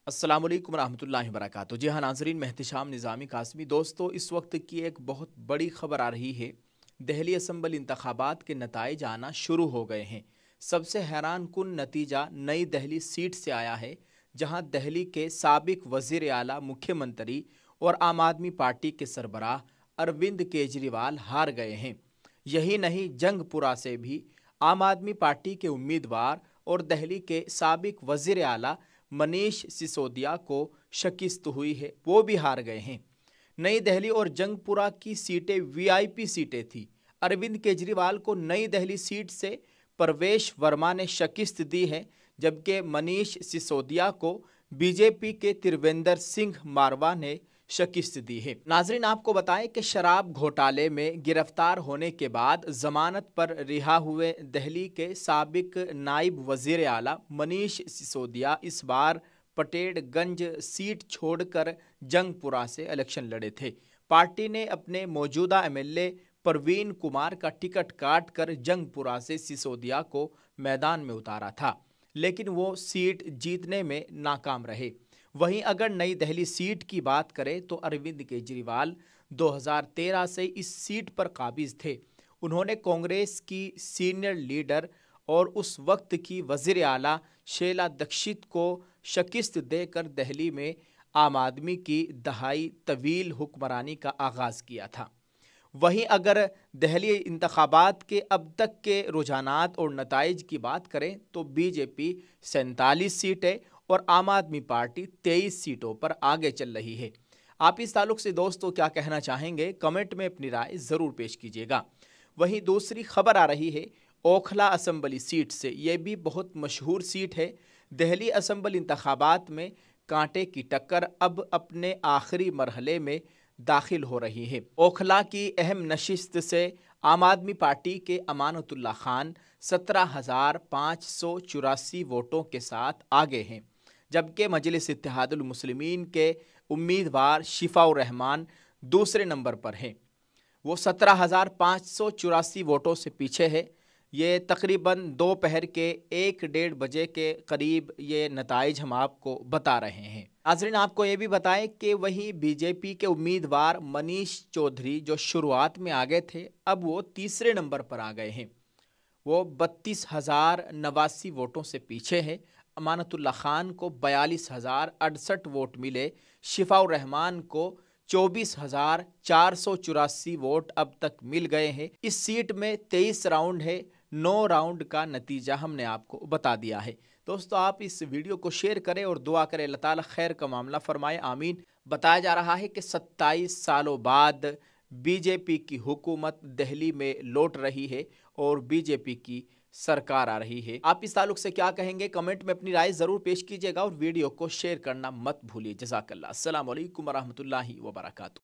अस्सलाम वालेकुम रहमतुल्लाहि व बरकातहू। जी हाँ नाजरीन, मैं एहतिशाम निज़ामी कासमी। दोस्तों, इस वक्त की एक बहुत बड़ी खबर आ रही है। दहली असम्बली इंतखाबात के नताइज आना शुरू हो गए हैं। सबसे हैरान कुन नतीजा नई दहली सीट से आया है, जहां दहली के साबिक वज़ीर आला, मुख्यमंत्री और आम आदमी पार्टी के सरबराह अरविंद केजरीवाल हार गए हैं। यही नहीं, जंगपुरा से भी आम आदमी पार्टी के उम्मीदवार और दहली के साबिक वज़ीर आला मनीष सिसोदिया को शिकस्त हुई है, वो भी हार गए हैं। नई दहली और जंगपुरा की सीटें वीआईपी सीटें थी। अरविंद केजरीवाल को नई दहली सीट से परवेश वर्मा ने शिकस्त दी है, जबकि मनीष सिसोदिया को बीजेपी के त्रिवेंद्र सिंह मारवा ने शिकस्त दी है। नाजरीन, आपको बताएं कि शराब घोटाले में गिरफ्तार होने के बाद जमानत पर रिहा हुए दहली के साबिक नायब वजीर आला मनीष सिसोदिया इस बार पटेलगंज सीट छोड़कर जंगपुरा से इलेक्शन लड़े थे। पार्टी ने अपने मौजूदा एमएलए परवीन कुमार का टिकट काट कर जंगपुरा से सिसोदिया को मैदान में उतारा था, लेकिन वो सीट जीतने में नाकाम रहे। वहीं अगर नई दहली सीट की बात करें तो अरविंद केजरीवाल 2013 से इस सीट पर काबिज थे। उन्होंने कांग्रेस की सीनियर लीडर और उस वक्त की वज़ीर आला शीला दीक्षित को शिकस्त देकर दहली में आम आदमी की दहाई तवील हुक्मरानी का आगाज़ किया था। वहीं अगर दहली इंतखाबात के अब तक के रुझानात और नताइज की बात करें तो बीजेपी 47 सीटें और आम आदमी पार्टी 23 सीटों पर आगे चल रही है। आप इस ताल्लुक से दोस्तों क्या कहना चाहेंगे, कमेंट में अपनी राय ज़रूर पेश कीजिएगा। वहीं दूसरी खबर आ रही है ओखला असम्बली सीट से। ये भी बहुत मशहूर सीट है। दहली असम्बली इंतखाबात में कांटे की टक्कर अब अपने आखिरी मरहले में दाखिल हो रही है। ओखला की अहम नशिस्त से आम आदमी पार्टी के अमानतुल्लाह खान 17,584 वोटों के साथ आगे हैं, जबकि मजलिस इत्तेहादुल मुस्लिमीन के उम्मीदवार शिफाउर रहमान दूसरे नंबर पर हैं। वो 17,584 वोटों से पीछे है। ये तकरीबन दोपहर के 1-1:30 बजे के करीब ये नताइज हम आपको बता रहे हैं। नाज़रीन, आपको ये भी बताएं कि वहीं बीजेपी के उम्मीदवार मनीष चौधरी जो शुरुआत में आगे थे, अब वो तीसरे नंबर पर आ गए हैं। वो 32,089 वोटों से पीछे हैं। अमानतुल्लाह खान को 42,068 वोट मिले। शिफाउर रहमान को 24,484 वोट अब तक मिल गए हैं। इस सीट में 23 राउंड है। 9 राउंड का नतीजा हमने आपको बता दिया है। दोस्तों, आप इस वीडियो को शेयर करें और दुआ करें अल्लाह ताला खैर का मामला फरमाए, आमीन। बताया जा रहा है कि 27 सालों बाद बीजेपी की हुकूमत दहली में लौट रही है और बीजेपी की सरकार आ रही है। आप इस ताल्लुक से क्या कहेंगे, कमेंट में अपनी राय ज़रूर पेश कीजिएगा और वीडियो को शेयर करना मत भूलिए। जज़ाकल्लाह। अस्सलाम वालेकुम रहमतुल्लाहि व बरकातहू।